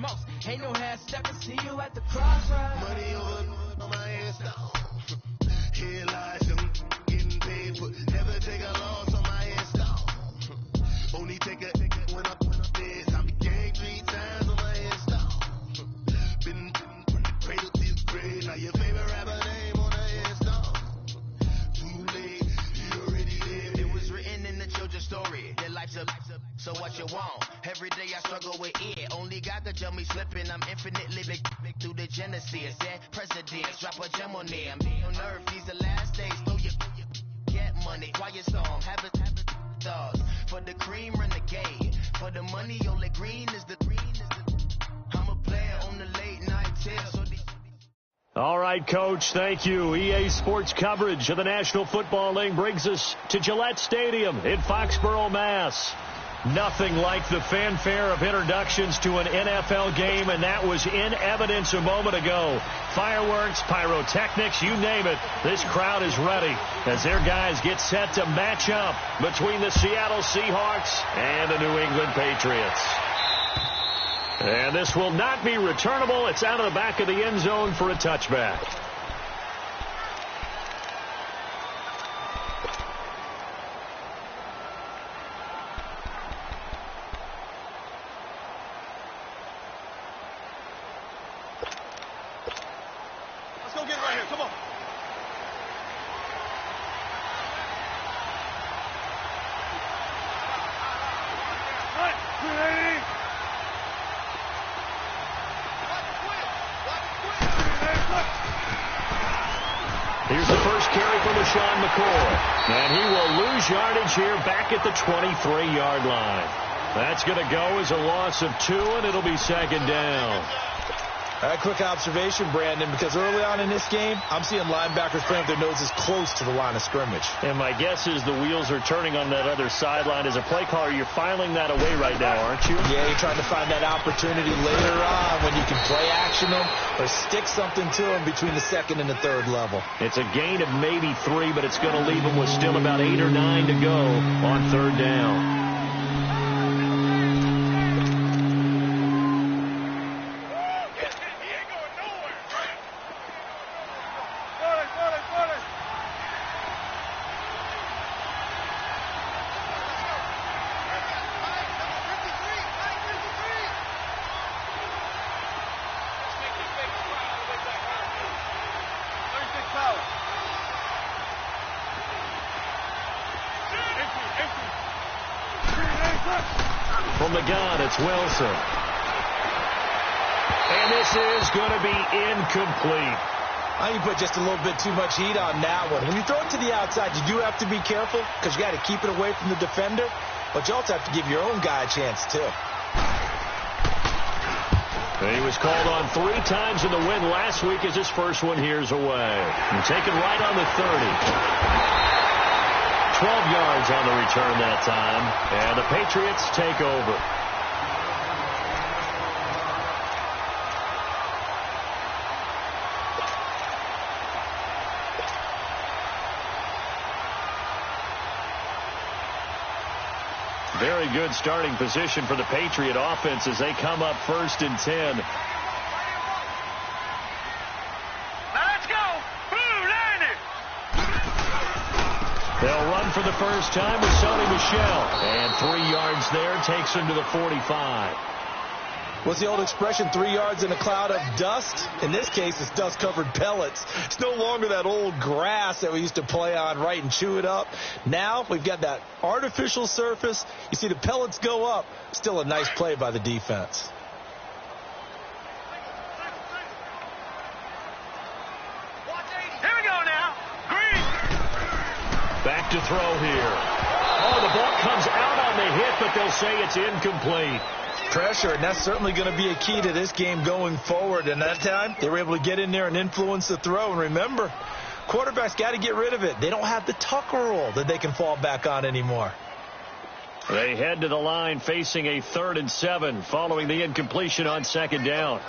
most. Ain't no half stepping, see you at the crossroads. Money over on my head stop. Here lies them getting paid for. Never take a loss on my head stop. Only take a when I'm dead. I be gang 3 times on my head stop. Been cradle to the grave. Now your favorite rapper name on the head stop. Too late, you already there. It was written in the children's story. Your life's a so what you want. Every day I struggle with it. Only God could tell me slipping. I'm infinitely big through the genesis. Yeah, presidents drop a gem on them. On earth, these the last days. Throw your get money. Quiet storm. Have it stars. For the cream, renegade. For the money, only green is the I'm a player on the late night tip. So all right, Coach, thank you. EA Sports coverage of the National Football League brings us to Gillette Stadium in Foxborough, Mass. Nothing like the fanfare of introductions to an NFL game, and that was in evidence a moment ago. Fireworks, pyrotechnics, you name it. This crowd is ready as their guys get set to match up between the Seattle Seahawks and the New England Patriots. And this will not be returnable. It's out of the back of the end zone for a touchback. Let's go get it right here. Come on. Here's the first carry from LaShawn McCoy. And he will lose yardage here back at the 23-yard line. That's going to go as a loss of 2, and it'll be second down. A quick observation, Brandon, because early on in this game, I'm seeing linebackers playing with their noses close to the line of scrimmage. And my guess is the wheels are turning on that other sideline. As a play caller, you're filing that away right now, aren't you? Yeah, you're trying to find that opportunity later on when you can play action them or stick something to them between the second and the third level. It's a gain of maybe 3, but it's going to leave them with still about 8 or 9 to go on third down. From the gun, it's Wilson. And this is going to be incomplete. I think you put just a little bit too much heat on that one. When you throw it to the outside, you do have to be careful because you got to keep it away from the defender, but you also have to give your own guy a chance, too. He was called on 3 times in the win last week as his first one here's away. And taken right on the 30. 12 yards on the return that time, and the Patriots take over. Very good starting position for the Patriot offense as they come up 1st and 10. They'll run for the first time with Sony Michel. And 3 yards there takes him to the 45. What's the old expression, 3 yards in a cloud of dust? In this case, it's dust-covered pellets. It's no longer that old grass that we used to play on, right, and chew it up. Now we've got that artificial surface. You see the pellets go up. Still a nice play by the defense. Back to throw here. Oh, the ball comes out on the hit, but they'll say it's incomplete. Pressure, and that's certainly going to be a key to this game going forward. And that time, they were able to get in there and influence the throw. And remember, quarterbacks got to get rid of it. They don't have the Tucker rule that they can fall back on anymore. They head to the line facing a 3rd and 7 following the incompletion on 2nd down.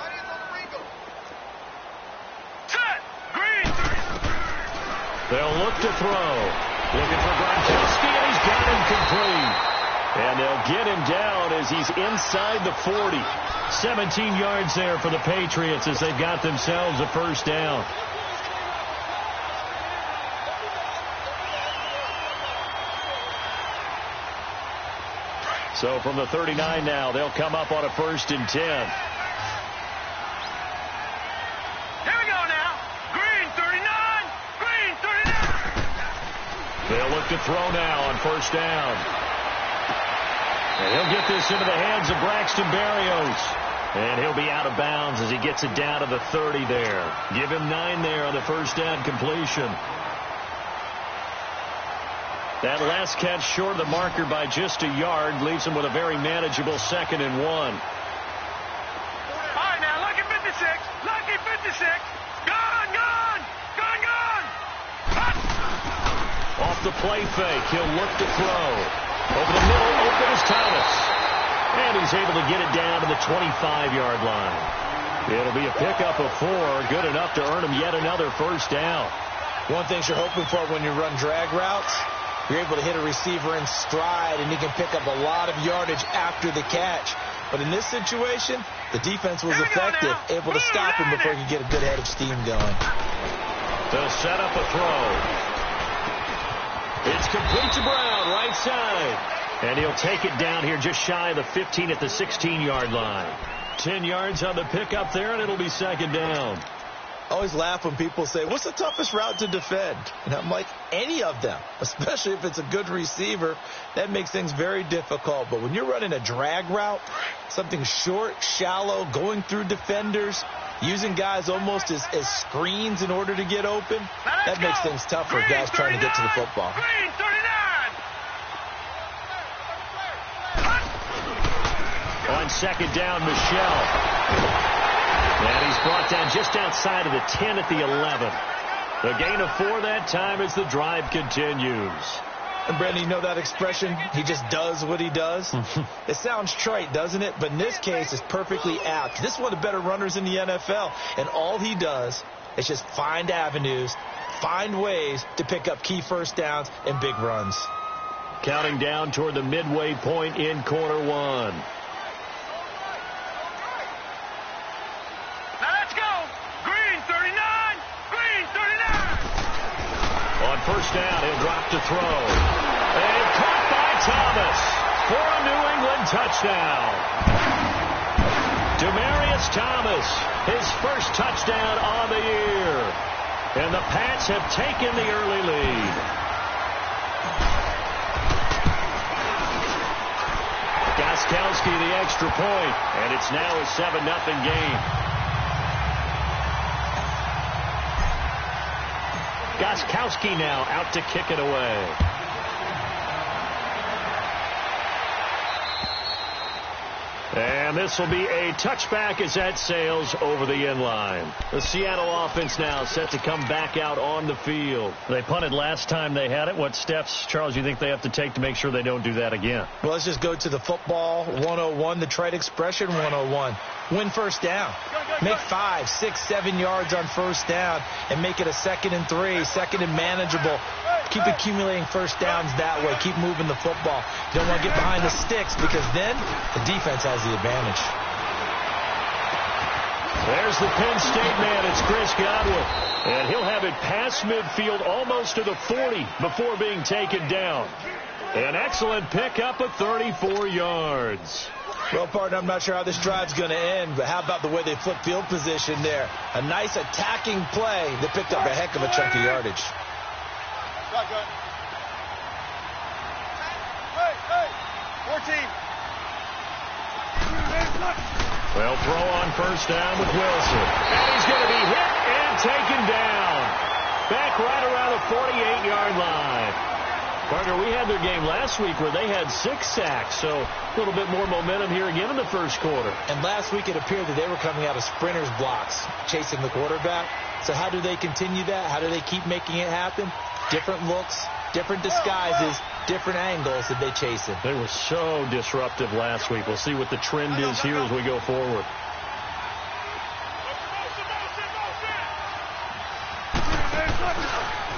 They'll look to throw. Looking for Gronkowski, and he's got him complete. And they'll get him down as he's inside the 40. 17 yards there for the Patriots as they've got themselves a first down. So from the 39 now, they'll come up on a 1st and 10. Here we go now. Green 39. Green 39. They'll look to throw now on 1st down. And he'll get this into the hands of Braxton Berrios. And he'll be out of bounds as he gets it down to the 30 there. Give him 9 there on the 1st down completion. That last catch short of the marker by just a yard leaves him with a very manageable 2nd and 1. All right, now, lucky 56. Lucky 56. Gone, gone. Gone, gone. Off the play fake, he'll look to throw. Over the middle, open is Thomas. And he's able to get it down to the 25-yard line. It'll be a pickup of 4, good enough to earn him yet another 1st down. One thing you're hoping for when you run drag routes, you're able to hit a receiver in stride, and he can pick up a lot of yardage after the catch. But in this situation, the defense was effective, able to stop him before he could get a good head of steam going. They'll set up a throw. It's complete to Brown, right side. And he'll take it down here just shy of the 15 at the 16-yard line. 10 yards on the pickup there, and it'll be 2nd down. I always laugh when people say, what's the toughest route to defend? And I'm like, any of them, especially if it's a good receiver. That makes things very difficult. But when you're running a drag route, something short, shallow, going through defenders, using guys almost as screens in order to get open, that makes things tough for guys trying to get to the football. Green 39. On 2nd down, Michelle. And he's brought down just outside of the 10 at the 11. The gain of 4 that time as the drive continues. And Brandon, you know that expression, he just does what he does? It sounds trite, doesn't it? But in this case, it's perfectly apt. This is one of the better runners in the NFL. And all he does is just find avenues, find ways to pick up key 1st downs and big runs. Counting down toward the midway point in quarter 1. On 1st down, he'll drop to throw. And caught by Thomas for a New England touchdown. Demaryius Thomas, his first touchdown on the year. And the Pats have taken the early lead. Gostkowski the extra point, and it's now a 7-0 game. Gostkowski now out to kick it away. And this will be a touchback as that sails over the end line. The Seattle offense now set to come back out on the field. They punted last time they had it. What steps, Charles, do you think they have to take to make sure they don't do that again? Well, let's just go to the football 101, the trite expression 101. Win 1st down. Make 5, 6, 7 yards on 1st down and make it a 2nd and 3, 2nd and manageable. Keep accumulating 1st downs that way. Keep moving the football. You don't want to get behind the sticks because then the defense has the advantage. There's the Penn State man. It's Chris Godwin. And he'll have it past midfield almost to the 40 before being taken down. An excellent pickup of 34 yards. Well, partner, I'm not sure how this drive's going to end, but how about the way they flip field position there? A nice attacking play that picked up a heck of a chunk of yardage. Hey, 14. Well, throw on 1st down with Wilson. And he's going to be hit and taken down. Back right around the 48-yard line. Partner, we had their game last week where they had 6 sacks, so a little bit more momentum here again in the 1st quarter. And last week it appeared that they were coming out of sprinters blocks, chasing the quarterback. So how do they continue that? How do they keep making it happen? Different looks, different disguises, different angles that they chase it. They were so disruptive last week. We'll see what the trend is here as we go forward.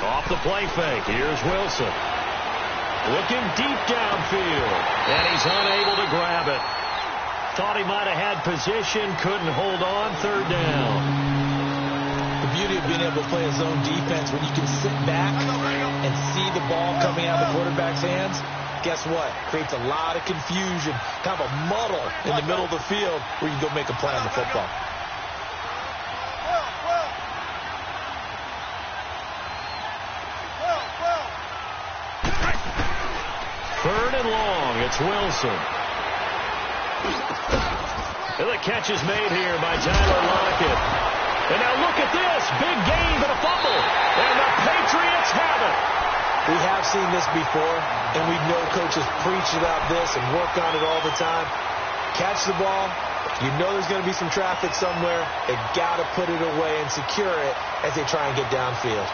Off the play fake. Here's Wilson. Looking deep downfield. And he's unable to grab it. Thought he might have had position, couldn't hold on. Third down. The beauty of being able to play a zone defense when you can sit back and see the ball coming out of the quarterback's hands, guess what? Creates a lot of confusion, kind of a muddle in the middle of the field where you can go make a play on the football. Third and long, it's Wilson. And the catch is made here by Tyler Lockett. And now look at this. Big gain, but a fumble. And the Patriots have it. We have seen this before, and we know coaches preach about this and work on it all the time. Catch the ball. You know there's going to be some traffic somewhere. They've got to put it away and secure it as they try and get downfield.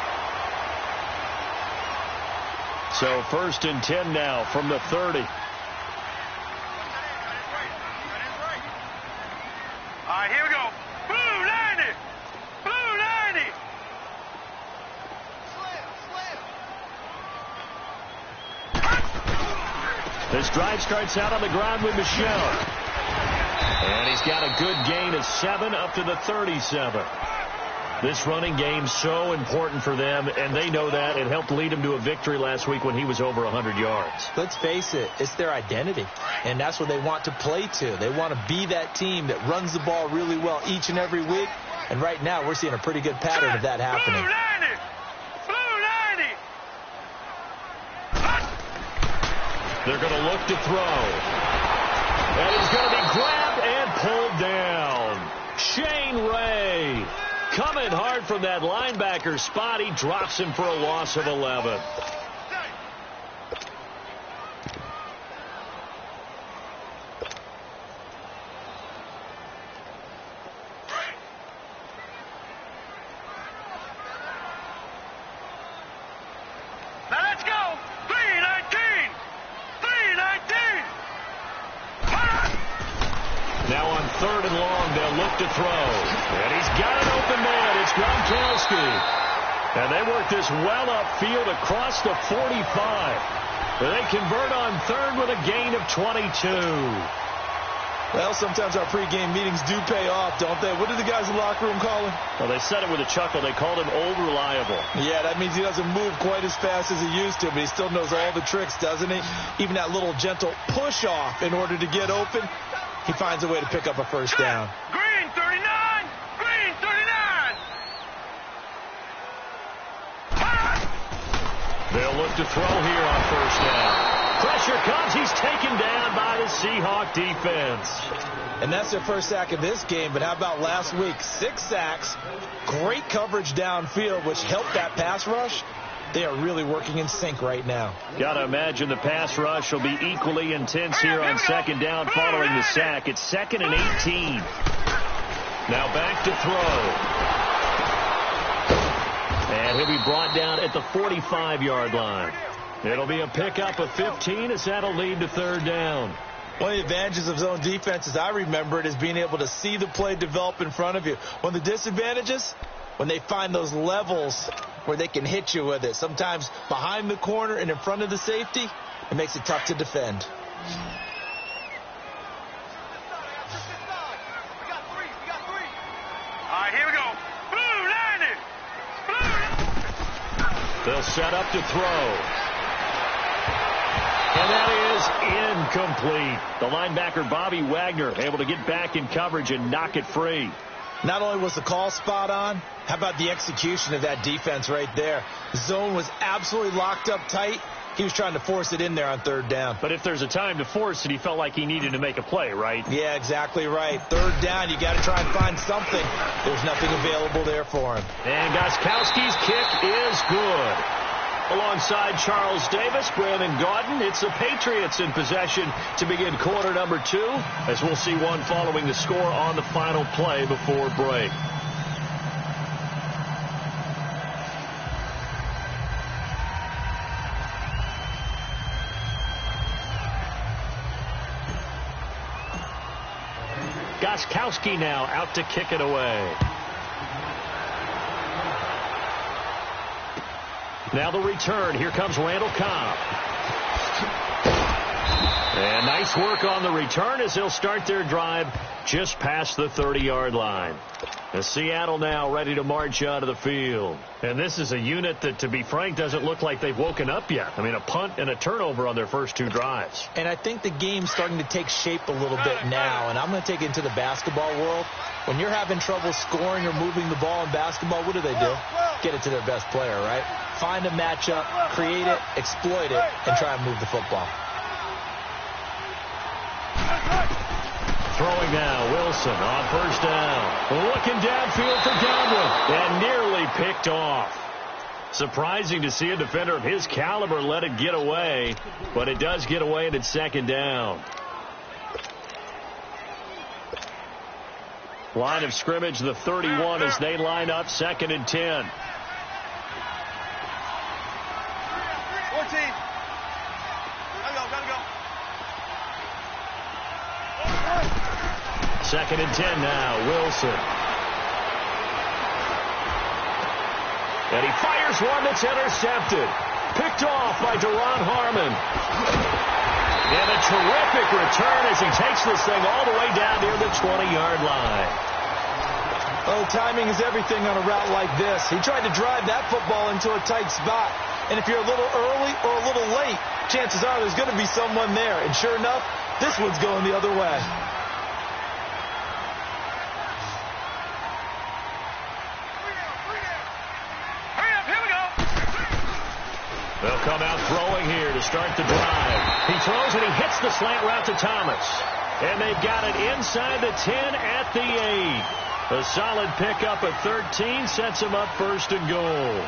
So 1st and 10 now from the 30. All right, here we go. Blue 90. Blue 90. This drive starts out on the ground with Michelle. And he's got a good gain of 7 up to the 37. This running game so important for them, and they know that. It helped lead him to a victory last week when he was over 100 yards. Let's face it, it's their identity, and that's what they want to play to. They want to be that team that runs the ball really well each and every week, and right now we're seeing a pretty good pattern of that happening. Blue 90. Blue 90. They're going to look to throw. And he's going to be grabbed and pulled down. Shane Ray. Coming hard from that linebacker spot. He drops him for a loss of 11. Now let's go. 319. 319. Now on 3rd and long, they'll look to throw. And he's got an open man. It's Gronkowski. And they work this well upfield across the 45. They convert on 3rd with a gain of 22. Well, sometimes our pregame meetings do pay off, don't they? What did the guys in the locker room call him? Well, they said it with a chuckle. They called him Old Reliable. Yeah, that means he doesn't move quite as fast as he used to, but he still knows all the tricks, doesn't he? Even that little gentle push-off in order to get open, he finds a way to pick up a first down. Green 39. Green 39. They'll look to throw here on 1st down. Pressure comes. He's taken down by the Seahawk defense. And that's their first sack of this game, but how about last week? 6 sacks, great coverage downfield, which helped that pass rush. They are really working in sync right now. Got to imagine the pass rush will be equally intense here on 2nd down following the sack. It's 2nd and 18. Now back to throw. And he'll be brought down at the 45-yard line. It'll be a pickup of 15 as that'll lead to 3rd down. One of the advantages of zone defense, as I remember it, is being able to see the play develop in front of you. One of the disadvantages, when they find those levels where they can hit you with it. Sometimes behind the corner and in front of the safety, it makes it tough to defend. All right, here we go. Blue 90. Blue. They'll set up to throw. And that is incomplete. The linebacker, Bobby Wagner, able to get back in coverage and knock it free. Not only was the call spot on, how about the execution of that defense right there? The zone was absolutely locked up tight. He was trying to force it in there on 3rd down. But if there's a time to force it, he felt like he needed to make a play, right? Yeah, exactly right. 3rd down, you got to try and find something. There's nothing available there for him. And Gostkowski's kick is good. Alongside Charles Davis, Brandon Gaudin, it's the Patriots in possession to begin quarter number 2, as we'll see one following the score on the final play before break. Gostkowski now out to kick it away. Now the return. Here comes Randall Cobb. And nice work on the return as they'll start their drive just past the 30-yard line. And Seattle now ready to march out of the field. And this is a unit that, to be frank, doesn't look like they've woken up yet. I mean, a punt and a turnover on their first 2 drives. And I think the game's starting to take shape a little bit now. And I'm going to take it into the basketball world. When you're having trouble scoring or moving the ball in basketball, what do? Get it to their best player, right? Find a matchup, create it, exploit it, and try and move the football. Throwing now, Wilson on first down. Looking downfield for Godwin, and nearly picked off. Surprising to see a defender of his caliber let it get away, but it does get away and it's second down. Line of scrimmage, the 31 as they line up, 2nd and 10. 14. Gotta go. 2nd and 10 now, Wilson. And he fires one that's intercepted. Picked off by Deron Harmon. And a terrific return as he takes this thing all the way down near the 20-yard line. Oh, timing is everything on a route like this. He tried to drive that football into a tight spot. And if you're a little early or a little late, chances are there's going to be someone there. And sure enough, this one's going the other way. They'll come out throwing here to start the drive. He throws and he hits the slant route to Thomas. And they've got it inside the 10 at the 8. A solid pickup of 13 sets him up 1st and goal.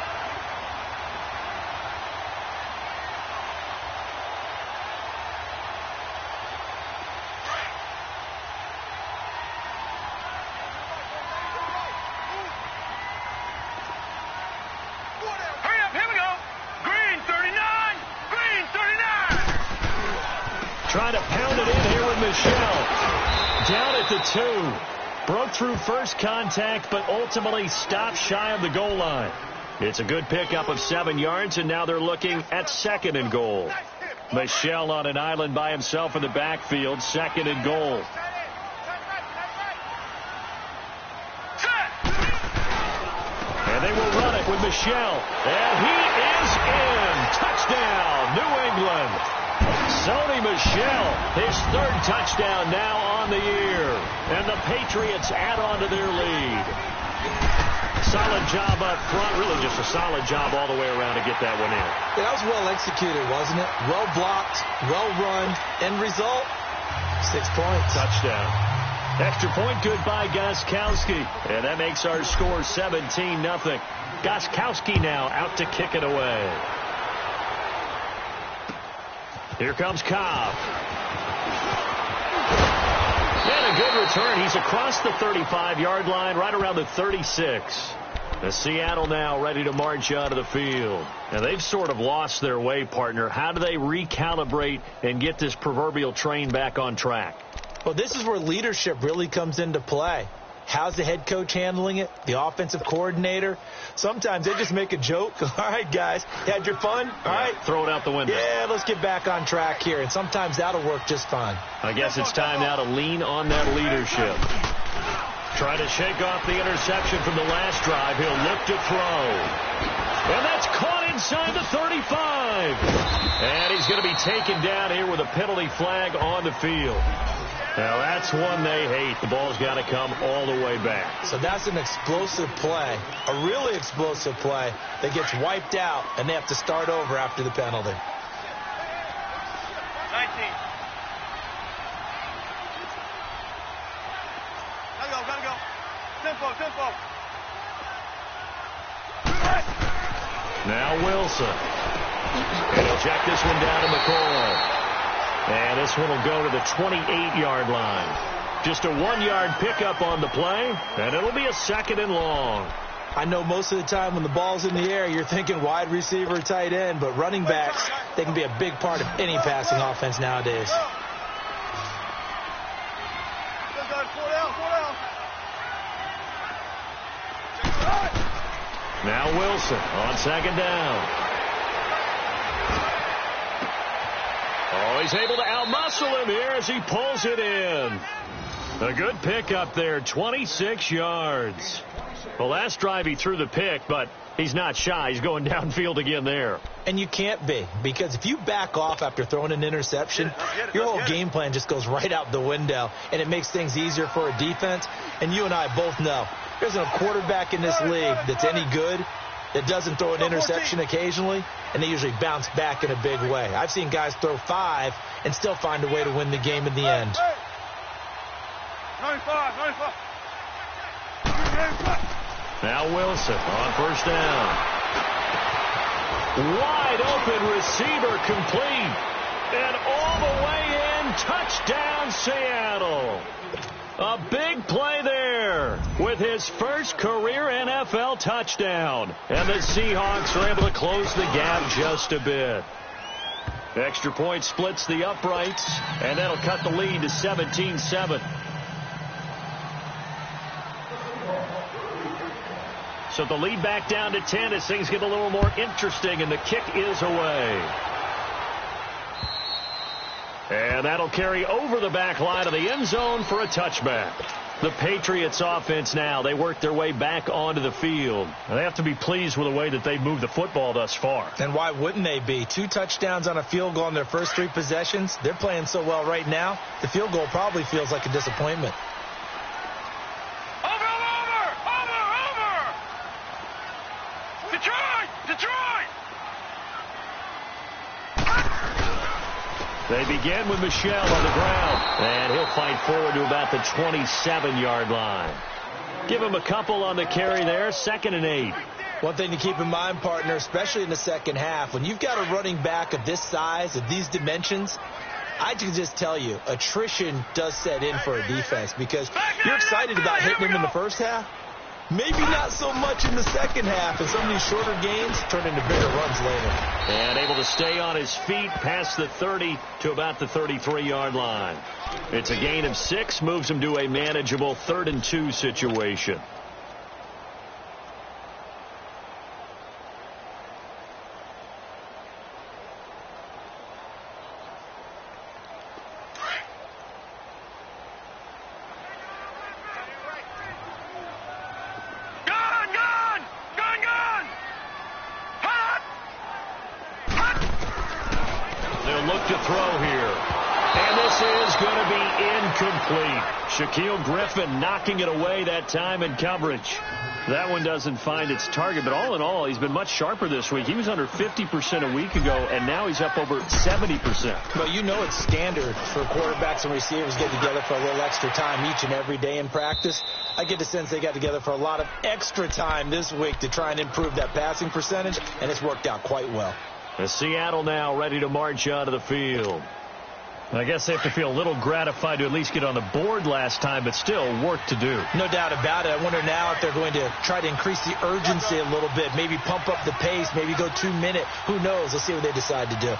Trying to pound it in here with Michelle. Down at the 2. Broke through first contact, but ultimately stopped shy of the goal line. It's a good pickup of 7 yards, and now they're looking at 2nd and goal. Michelle on an island by himself in the backfield, 2nd and goal. And they will run it with Michelle. And he is in. Touchdown, New England. Sony Michel, his 3rd touchdown now on the year. And the Patriots add on to their lead. Solid job up front. Really just a solid job all the way around to get that one in. Yeah, that was well executed, wasn't it? Well blocked, well run. End result, 6 points. Touchdown. Extra point good by Gostkowski. And that makes our score 17-0. Gostkowski now out to kick it away. Here comes Cobb. And a good return. He's across the 35-yard line, right around the 36. The Seattle now ready to march out of the field. And they've sort of lost their way, partner. How do they recalibrate and get this proverbial train back on track? Well, this is where leadership really comes into play. How's the head coach handling it? The offensive coordinator? Sometimes they just make a joke. All right, guys, you had your fun? All right. Throw it out the window. Yeah, let's get back on track here. And sometimes that'll work just fine. I guess it's time now to lean on that leadership. Try to shake off the interception from the last drive. He'll look to throw. And that's caught inside the 35. And he's going to be taken down here with a penalty flag on the field. Now, that's one they hate. The ball's got to come all the way back. So that's an explosive play, a really explosive play that gets wiped out, and they have to start over after the penalty. 19. Gotta go. Tempo. Now Wilson. And he'll check this one down to McCoy. And this one will go to the 28-yard line. Just a 1-yard pickup on the play, and it'll be a 2nd and long. I know most of the time when the ball's in the air, you're thinking wide receiver, tight end, but running backs, they can be a big part of any passing offense nowadays. Now Wilson on 2nd down. Oh, he's able to outmuscle him here as he pulls it in. A good pick up there, 26 yards. The last drive he threw the pick, but he's not shy. He's going downfield again there. And you can't be, because if you back off after throwing an interception, your whole game plan just goes right out the window, and it makes things easier for a defense. And you and I both know there's no quarterback in this league that's any good that doesn't throw an interception occasionally, and they usually bounce back in a big way. I've seen guys throw 5 and still find a way to win the game in the end. 95. Now Wilson on first down. Wide open receiver complete. And all the way in, touchdown Seattle. A big play there with his first career NFL touchdown. And the Seahawks are able to close the gap just a bit. Extra point splits the uprights, and that'll cut the lead to 17-7. So the lead back down to 10 as things get a little more interesting, and the kick is away. And that'll carry over the back line of the end zone for a touchback. The Patriots offense now, they work their way back onto the field. They have to be pleased with the way that they've moved the football thus far. And why wouldn't they be? 2 touchdowns on a field goal in their first 3 possessions. They're playing so well right now, the field goal probably feels like a disappointment. Detroit! They begin with Michel on the ground, and he'll fight forward to about the 27-yard line. Give him a couple on the carry there, 2nd and 8. One thing to keep in mind, partner, especially in the second half, when you've got a running back of this size, of these dimensions, I can just tell you, attrition does set in for a defense, because you're excited about hitting him in the first half. Maybe not so much in the second half, and some of these shorter games turn into bigger runs later. And able to stay on his feet past the 30 to about the 33-yard line. It's a gain of 6, moves him to a manageable 3rd and 2 situation. Shaquille Griffin knocking it away that time in coverage. That one doesn't find its target, but all in all, he's been much sharper this week. He was under 50% a week ago, and now he's up over 70%. Well, you know it's standard for quarterbacks and receivers get together for a little extra time each and every day in practice. I get the sense they got together for a lot of extra time this week to try and improve that passing percentage, and it's worked out quite well. The Seattle now ready to march onto the field. I guess they have to feel a little gratified to at least get on the board last time, but still work to do. No doubt about it. I wonder now if they're going to try to increase the urgency a little bit, maybe pump up the pace, maybe go 2-minute. Who knows? Let's see what they decide to do.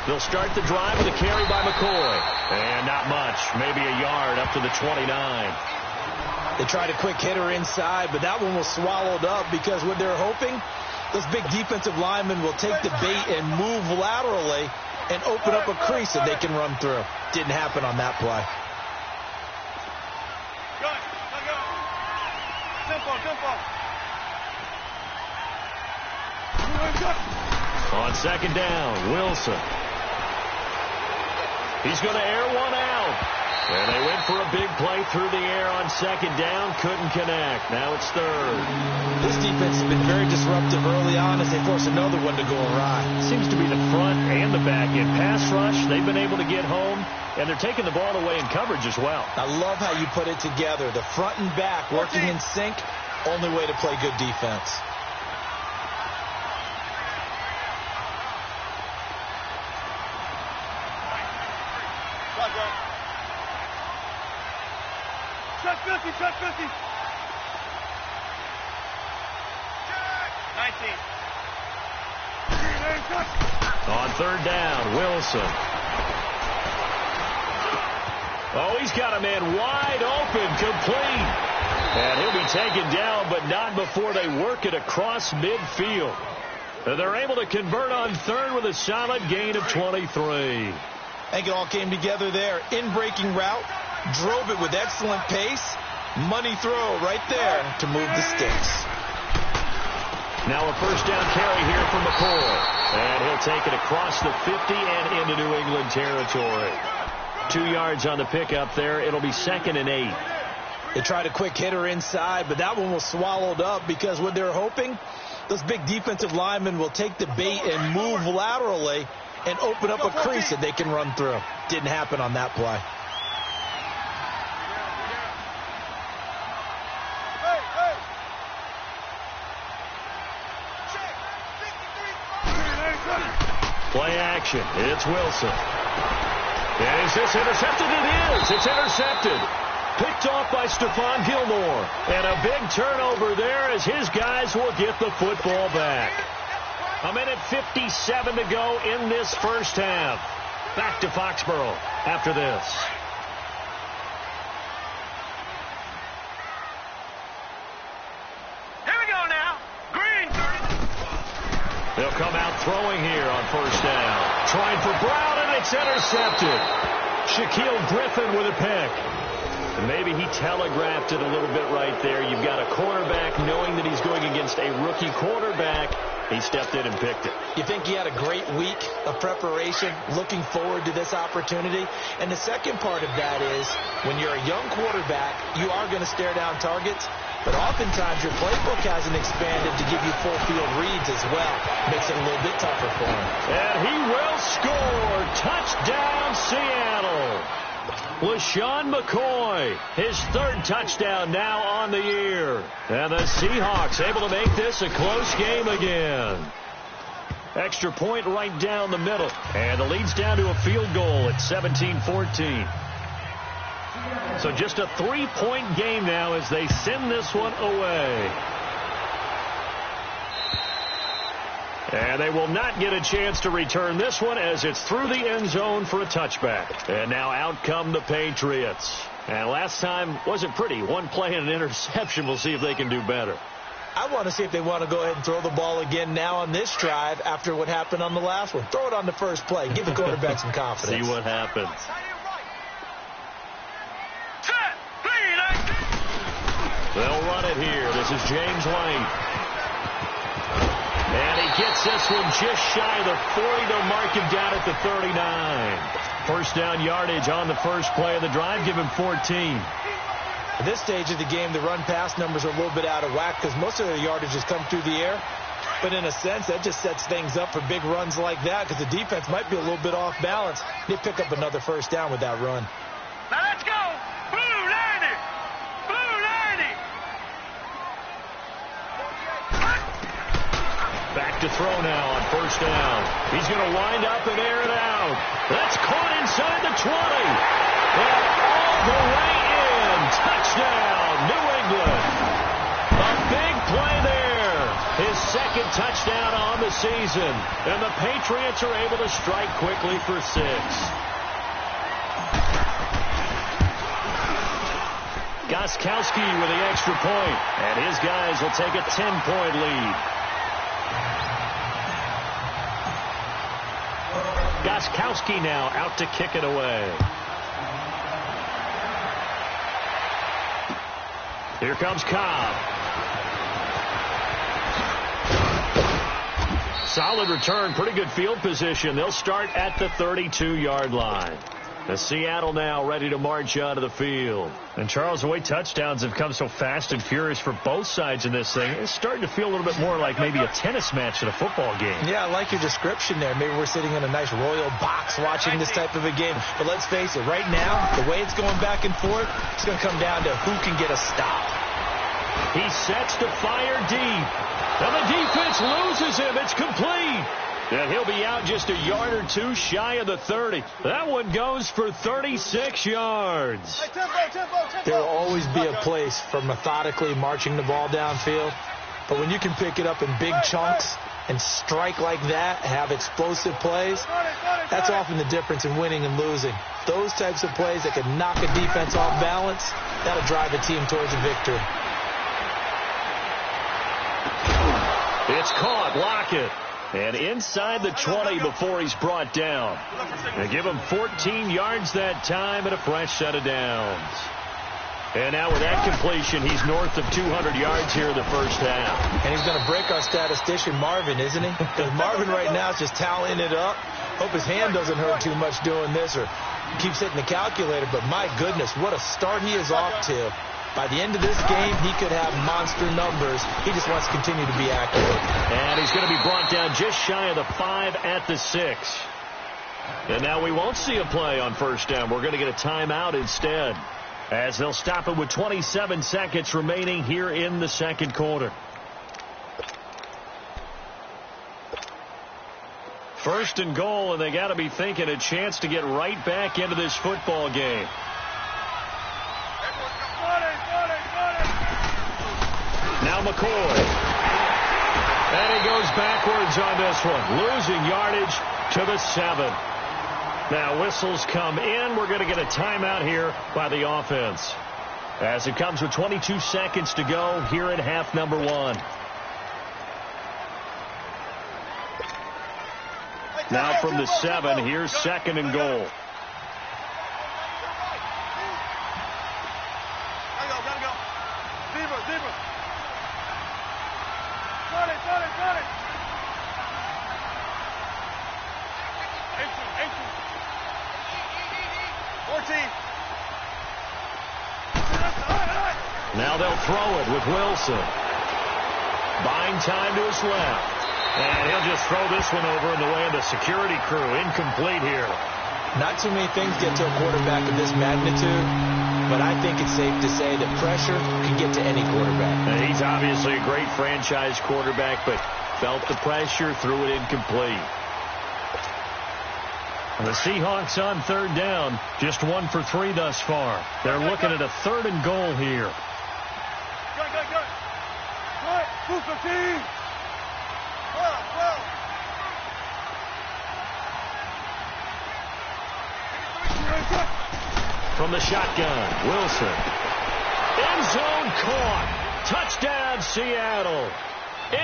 They'll start the drive with a carry by McCoy. And not much, maybe a yard up to the 29. They tried a quick hitter inside, but that one was swallowed up because what they're hoping, those big defensive linemen will take the bait and move laterally and open up a crease that they can run through. Didn't happen on that play. On 2nd down, Wilson. He's going to air one out. And they went for a big play through the air on 2nd down. Couldn't connect. Now it's 3rd. This defense has been very disruptive early on as they force another one to go awry. Seems to be the front and the back end. Pass rush, they've been able to get home, and they're taking the ball away in coverage as well. I love how you put it together. The front and back working in sync, only way to play good defense. Shut 50. 19. On 3rd down, Wilson. Oh, he's got a man wide open, complete. And he'll be taken down, but not before they work it across midfield. They're able to convert on third with a solid gain of 23. I think it all came together there. In-breaking route, drove it with excellent pace. Money throw right there to move the sticks. Now a first down carry here from McCoy. And he'll take it across the 50 and into New England territory. 2 yards on the pickup there. It'll be 2nd and 8. They tried a quick hitter inside, but that one was swallowed up because what they're hoping, those big defensive linemen will take the bait and move laterally and open up a crease that they can run through. Didn't happen on that play. Play action. It's Wilson. And is this intercepted? It is. It's intercepted. Picked off by Stephon Gilmore. And a big turnover there as his guys will get the football back. 1:57 to go in this first half. Back to Foxborough after this. Here we go now. Green. They'll come out throwing here on first down. Trying for Brown, and it's intercepted. Shaquille Griffin with a pick. And maybe he telegraphed it a little bit right there. You've got a quarterback knowing that he's going against a rookie quarterback. He stepped in and picked it. You think he had a great week of preparation, looking forward to this opportunity? And the second part of that is, when you're a young quarterback, you are going to stare down targets, but oftentimes your playbook hasn't expanded to give you full field reads as well. Makes it a little bit tougher for him. And he will score. Touchdown, Seattle. LaShawn McCoy, his third touchdown now on the year. And the Seahawks able to make this a close game again. Extra point right down the middle. And the lead's down to a field goal at 17-14. So just a 3-point game now as they send this one away. And they will not get a chance to return this one as it's through the end zone for a touchback. And now out come the Patriots. And last time wasn't pretty. One play and an interception. We'll see if they can do better. I want to see if they want to go ahead and throw the ball again now on this drive after what happened on the last one. Throw it on the first play. Give the quarterback some confidence. See what happens. They'll run it here. This is James White. And he gets this one just shy of the 40. They'll mark him down at the 39. First down yardage on the first play of the drive. Give him 14. At this stage of the game, the run-pass numbers are a little bit out of whack because most of their yardage has come through the air. But in a sense, that just sets things up for big runs like that because the defense might be a little bit off balance. They pick up another first down with that run. Now let's go. Blue 90. Blue 90. Back to throw now on first down. He's going to wind up and air it out. That's caught inside the 20. And all the way in. Touchdown, New England. A big play there. His second touchdown on the season. And the Patriots are able to strike quickly for 6. Gostkowski with the extra point. And his guys will take a 10-point lead. Gostkowski now out to kick it away. Here comes Cobb. Solid return, pretty good field position. They'll start at the 32-yard line. The Seattle now ready to march onto the field. And Charles, the way touchdowns have come so fast and furious for both sides in this thing, it's starting to feel a little bit more like maybe a tennis match at a football game. Yeah, I like your description there. Maybe we're sitting in a nice royal box watching this type of a game. But let's face it, right now, the way it's going back and forth, it's going to come down to who can get a stop. He sets to fire deep. And the defense loses him. It's complete. And he'll be out just a yard or two shy of the 30. That one goes for 36 yards. There will always be a place for methodically marching the ball downfield. But when you can pick it up in big chunks and strike like that, have explosive plays, That's often the difference in winning and losing. Those types of plays that can knock a defense off balance, that'll drive a team towards a victory. It's caught. Lockett. And inside the 20 before he's brought down. They give him 14 yards that time and a fresh set of downs. And now with that completion, he's north of 200 yards here in the first half. And he's going to break our statistician Marvin, isn't he? Because Marvin right now is just tallying it up. Hope his hand doesn't hurt too much doing this or keeps hitting the calculator. But my goodness, what a start he is off to. By the end of this game, he could have monster numbers. He just wants to continue to be accurate. And he's going to be brought down just shy of the 5 at the 6. And now we won't see a play on first down. We're going to get a timeout instead, as they'll stop it with 27 seconds remaining here in the second quarter. First and goal, and they got to be thinking a chance to get right back into this football game. Now McCoy. And he goes backwards on this one, losing yardage to the 7. Now whistles come in. We're going to get a timeout here by the offense, as it comes with 22 seconds to go here in half number 1. Now from the 7, here's second and goal. Now they'll throw it with Wilson. Buying time to his left. And he'll just throw this one over in the way of the security crew. Incomplete here. Not too many things get to a quarterback of this magnitude, but I think it's safe to say that pressure can get to any quarterback. And he's obviously a great franchise quarterback, but felt the pressure, threw it incomplete. The Seahawks on third down, just 1 for 3 thus far. They're looking at a third and goal here. From the shotgun, Wilson. End zone caught. Touchdown, Seattle.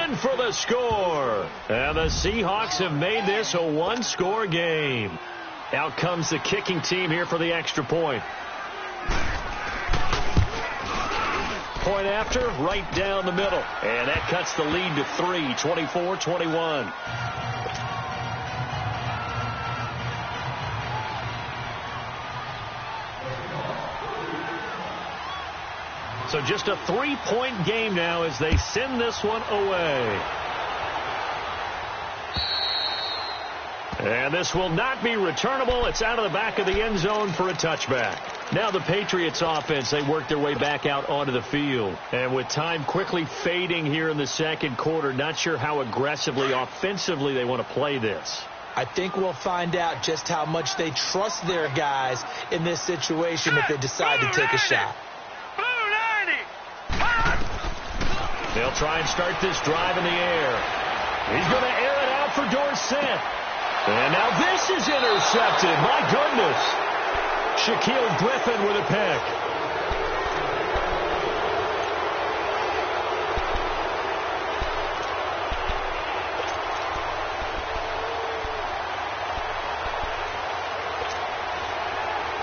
In for the score. And the Seahawks have made this a one-score game. Out comes the kicking team here for the extra point. Point after, right down the middle. And that cuts the lead to 3, 24-21. So just a 3-point game now as they send this one away. And this will not be returnable. It's out of the back of the end zone for a touchback. Now the Patriots offense, they work their way back out onto the field. And with time quickly fading here in the second quarter, not sure how aggressively, offensively they want to play this. I think we'll find out just how much they trust their guys in this situation if they decide to take a shot. They'll try and start this drive in the air. He's going to air it out for Dorsett. And now this is intercepted. My goodness. Shaquille Griffin with a pick.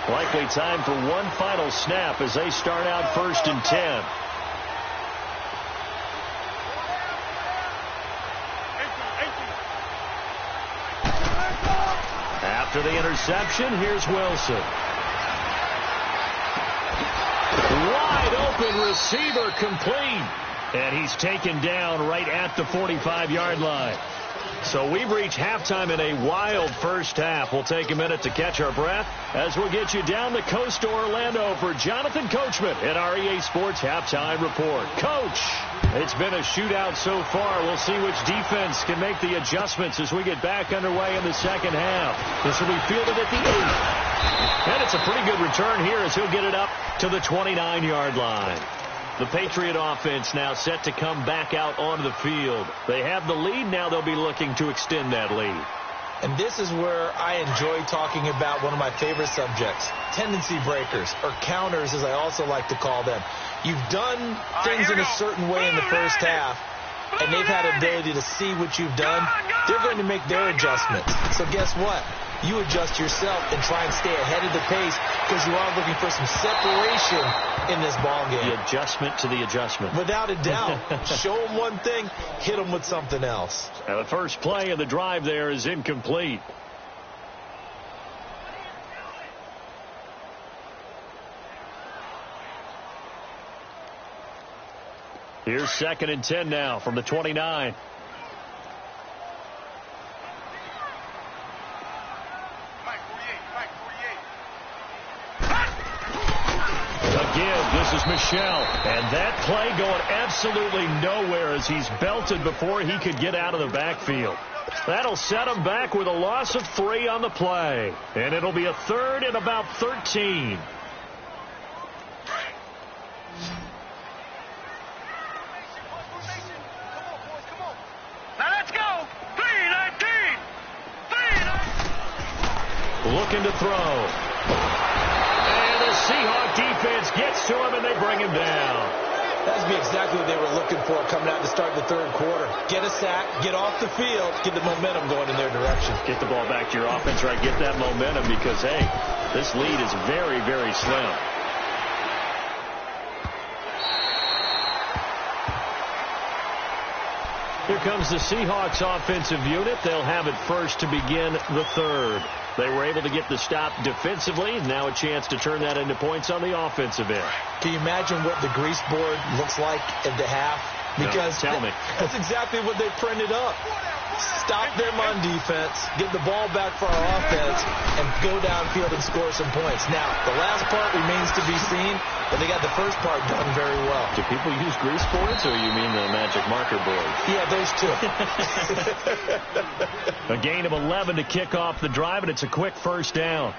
Likely time for one final snap as they start out 1st and 10. After the interception, here's Wilson. Wide open receiver complete. And he's taken down right at the 45-yard line. So we've reached halftime in a wild first half. We'll take a minute to catch our breath as we'll get you down the coast to Orlando for Jonathan Coachman at our EA Sports Halftime Report. Coach, it's been a shootout so far. We'll see which defense can make the adjustments as we get back underway in the second half. This will be fielded at the 8. And it's a pretty good return here as he'll get it up to the 29-yard line. The Patriot offense now set to come back out onto the field. They have the lead. Now they'll be looking to extend that lead. And this is where I enjoy talking about one of my favorite subjects, tendency breakers, or counters as I also like to call them. You've done things in a certain way in the first half, and they've had ability to see what you've done. They're going to make their adjustments. So guess what? You adjust yourself and try and stay ahead of the pace because you are looking for some separation in this ball game. The adjustment to the adjustment. Without a doubt. Show them one thing, hit them with something else. And the first play of the drive there is incomplete. Here's 2nd and 10 now from the 29. Again, this is Michel. And that play going absolutely nowhere as he's belted before he could get out of the backfield. That'll set him back with a loss of 3 on the play. And it'll be a 3rd and about 13. Looking to throw. And the Seahawk defense gets to him, and they bring him down. That would be exactly what they were looking for coming out to start the 3rd quarter. Get a sack, get off the field, get the momentum going in their direction. Get the ball back to your offense, right? Get that momentum because, hey, this lead is very, very slim. Here comes the Seahawks offensive unit. They'll have it first to begin the 3rd. They were able to get the stop defensively. Now a chance to turn that into points on the offensive end. Can you imagine what the grease board looks like at the half? Because no, tell me. That's exactly what they printed up. Stop them on defense, get the ball back for our offense, and go downfield and score some points. Now, the last part remains to be seen, but they got the first part done very well. Do people use grease boards, or you mean the magic marker board? Yeah, those two. A gain of 11 to kick off the drive, and it's a quick first down.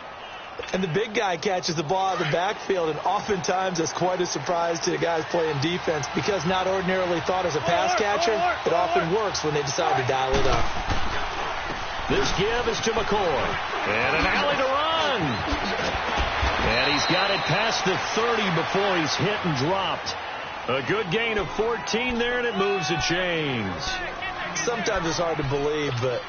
And the big guy catches the ball out of the backfield, and oftentimes it's quite a surprise to the guys playing defense because not ordinarily thought as a pass catcher, it often works when they decide to dial it up. This give is to McCoy. And an alley to run. And he's got it past the 30 before he's hit and dropped. A good gain of 14 there, and it moves the chains. Sometimes it's hard to believe, but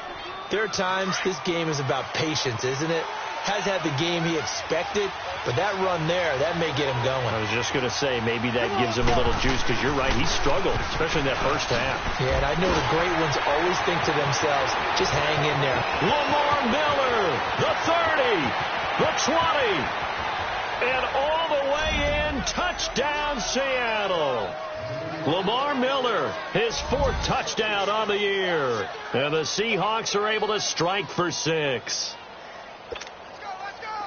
there are times this game is about patience, isn't it? Has had the game he expected, but that run there, that may get him going. I was just going to say, maybe that gives him a little juice, because you're right, he struggled, especially in that first half. Yeah, and I know the great ones always think to themselves, just hang in there. Lamar Miller, the 30, the 20, and all the way in, touchdown Seattle. Lamar Miller, his 4th touchdown on the year. And the Seahawks are able to strike for 6.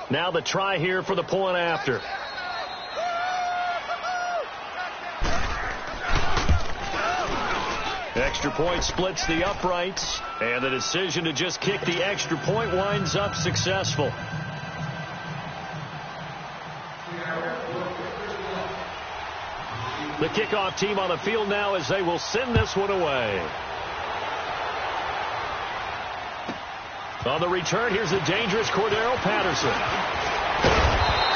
Now the try here for the point after. Extra point splits the uprights, and the decision to just kick the extra point winds up successful. The kickoff team on the field now as they will send this one away. On the return, here's the dangerous Cordero Patterson.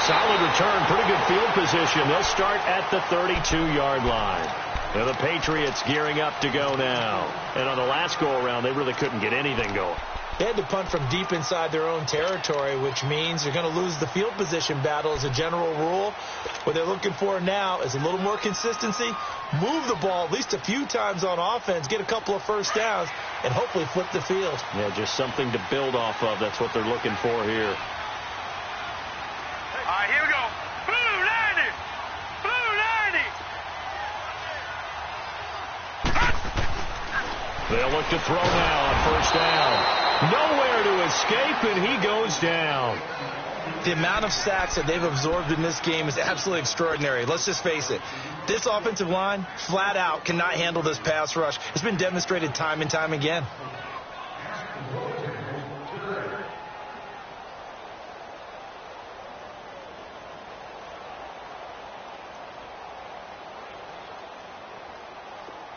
Solid return, pretty good field position. They'll start at the 32-yard line. And the Patriots gearing up to go now. And on the last go-around, they really couldn't get anything going. They had to punt from deep inside their own territory, which means they're going to lose the field position battle as a general rule. What they're looking for now is a little more consistency, move the ball at least a few times on offense, get a couple of first downs, and hopefully flip the field. Yeah, just something to build off of. That's what they're looking for here. All right, here we go. Blue 90! Blue 90! They'll look to throw now on first down. Nowhere to escape, and he goes down. The amount of sacks that they've absorbed in this game is absolutely extraordinary. Let's just face it. This offensive line, flat out, cannot handle this pass rush. It's been demonstrated time and time again.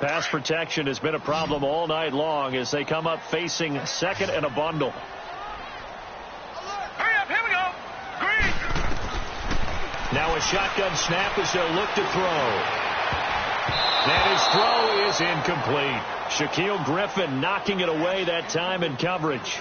Pass protection has been a problem all night long as they come up facing second and a bundle. Hurry up, here we go. Green. Now a shotgun snap as they'll look to throw. And his throw is incomplete. Shaquille Griffin knocking it away that time in coverage.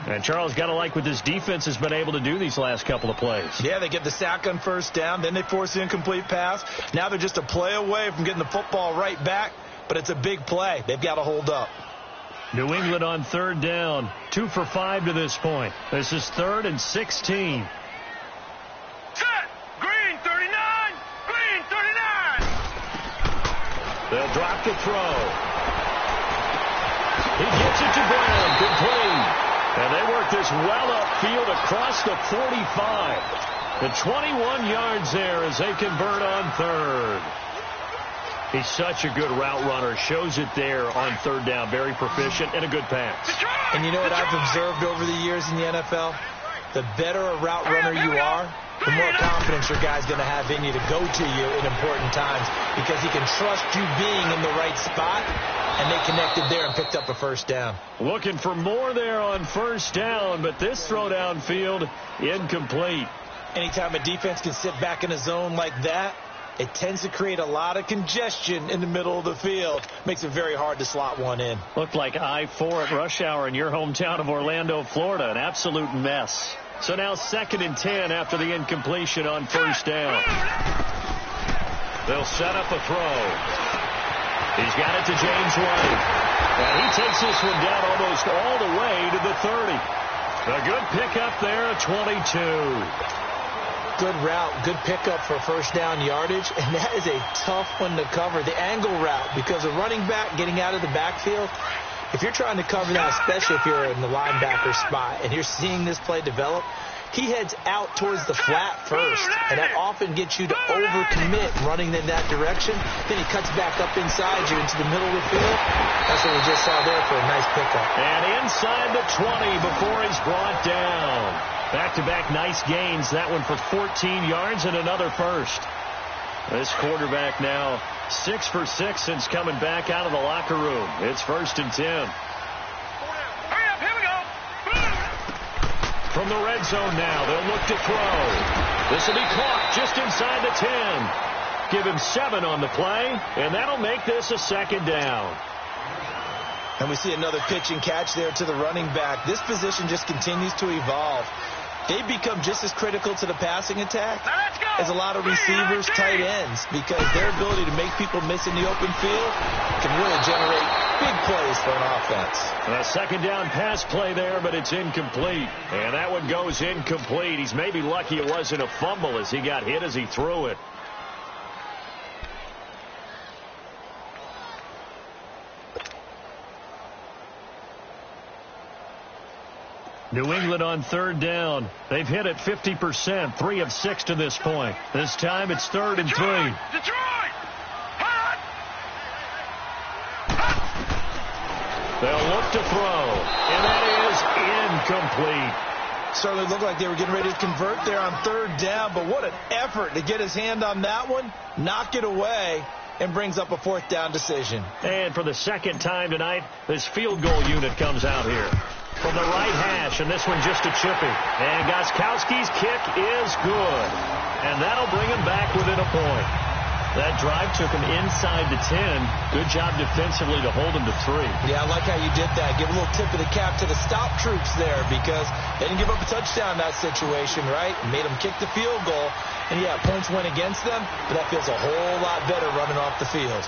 And Charles, got to like what this defense has been able to do these last couple of plays. Yeah, they get the sack on first down, then they force the incomplete pass. Now they're just a play away from getting the football right back, but it's a big play. They've got to hold up. New England on third down, 2 for 5 to this point. This is 3rd and 16. Set. Green 39. Green 39. They'll drop the throw. He gets it to Brown, complete. And they work this well upfield across the 45. The 21 yards there as they convert on third. He's such a good route runner. Shows it there on third down. Very proficient and a good pass. And you know what I've observed over the years in the NFL? The better a route runner you are, the more confidence your guy's going to have in you to go to you in important times because he can trust you being in the right spot. And they connected there and picked up a first down. Looking for more there on first down, but this throw downfield incomplete. Anytime a defense can sit back in a zone like that, it tends to create a lot of congestion in the middle of the field. Makes it very hard to slot one in. Looked like I-4 at rush hour in your hometown of Orlando, Florida. An absolute mess. So now 2nd and 10 after the incompletion on first down. They'll set up a throw. He's got it to James White. And he takes this one down almost all the way to the 30. A good pickup there at 22. Good route, good pickup for first down yardage. And that is a tough one to cover. The angle route, because a running back getting out of the backfield, if you're trying to cover that, especially if you're in the linebacker spot and you're seeing this play develop, he heads out towards the flat first, and that often gets you to overcommit running in that direction. Then he cuts back up inside you into the middle of the field. That's what we just saw there for a nice pickup. And inside the 20 before he's brought down. Back-to-back nice gains. That one for 14 yards and another first. This quarterback now 6 for 6 since coming back out of the locker room. It's 1st and 10. From the red zone now, they'll look to throw. This will be caught just inside the 10. Give him 7 on the play, and that'll make this a 2nd down. And we see another pitch and catch there to the running back. This position just continues to evolve. They become just as critical to the passing attack as a lot of receivers, tight ends, because their ability to make people miss in the open field can really generate big plays for an offense. A 2nd down pass play there, but it's incomplete. And that one goes incomplete. He's maybe lucky it wasn't a fumble as he got hit as he threw it. New England on third down. They've hit it 50%, 3 of 6 to this point. This time it's 3rd and 3. Detroit! Hot! They'll look to throw, and that is incomplete. Certainly looked like they were getting ready to convert there on third down, but what an effort to get his hand on that one, knock it away, and brings up a 4th down decision. And for the 2nd time tonight, this field goal unit comes out here. From the right hash, and this one just a chippy. And Gostkowski's kick is good. And that'll bring him back within a point. That drive took him inside the 10. Good job defensively to hold him to 3. Yeah, I like how you did that. Give a little tip of the cap to the stop troops there because they didn't give up a touchdown in that situation, right? Made them kick the field goal. And, yeah, points went against them, but that feels a whole lot better running off the field.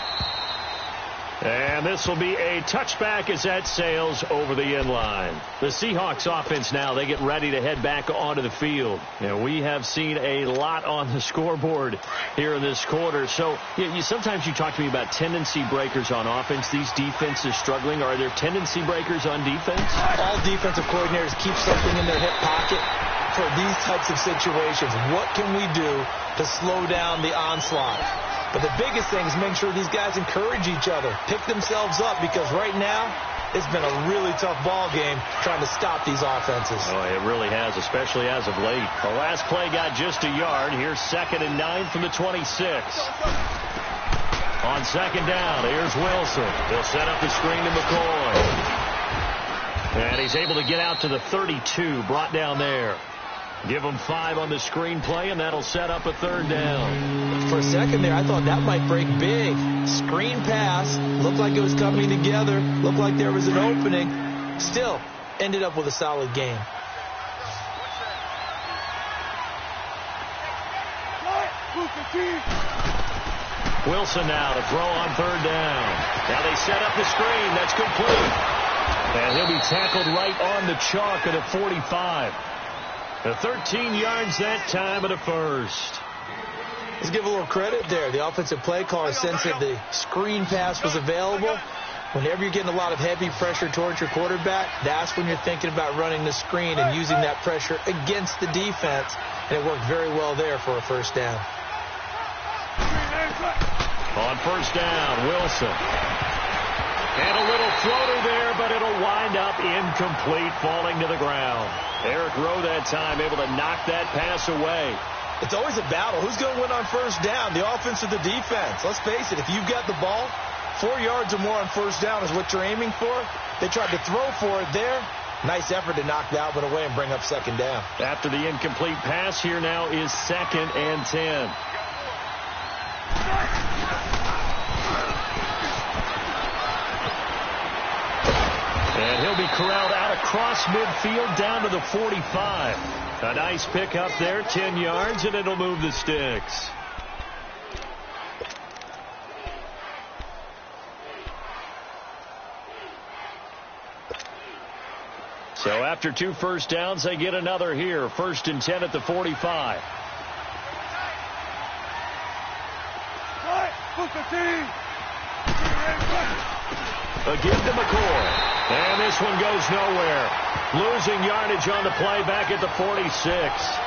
And this will be a touchback as that sails over the end line. The Seahawks offense now, they get ready to head back onto the field. And we have seen a lot on the scoreboard here in this quarter. So sometimes you talk to me about tendency breakers on offense. These defenses struggling. Are there tendency breakers on defense? All defensive coordinators keep something in their hip pocket for these types of situations. What can we do to slow down the onslaught? But the biggest thing is make sure these guys encourage each other, pick themselves up, because right now it's been a really tough ball game trying to stop these offenses. Oh, it really has, especially as of late. The last play got just a yard. Here's 2nd and 9 from the 26. On second down, here's Wilson. He'll set up the screen to McCoy. And he's able to get out to the 32, brought down there. Give him 5 on the screen play, and that'll set up a third down. For a second there, I thought that might break big. Screen pass. Looked like it was coming together. Looked like there was an opening. Still, ended up with a solid game. Wilson now to throw on third down. Now they set up the screen. That's complete. And he'll be tackled right on the chalk at a 45. 13 yards that time at a first. Let's give a little credit there. The offensive play caller sensed that the screen pass was available. Whenever you're getting a lot of heavy pressure towards your quarterback, that's when you're thinking about running the screen and using that pressure against the defense. And it worked very well there for a first down. On first down, Wilson. And a little floater there, but it'll wind up incomplete, falling to the ground. Eric Rowe that time able to knock that pass away. It's always a battle. Who's going to win on first down, the offense or the defense? Let's face it, if you've got the ball, 4 yards or more on first down is what you're aiming for. They tried to throw for it there. Nice effort to knock that one away and bring up second down. After the incomplete pass, here now is 2nd and 10. And he'll be corralled out across midfield down to the 45. A nice pickup there, 10 yards, and it'll move the sticks. So after 2 first downs, they get another here. 1st and 10 at the 45. A give to McCoy. And this one goes nowhere. Losing yardage on the play back at the 46.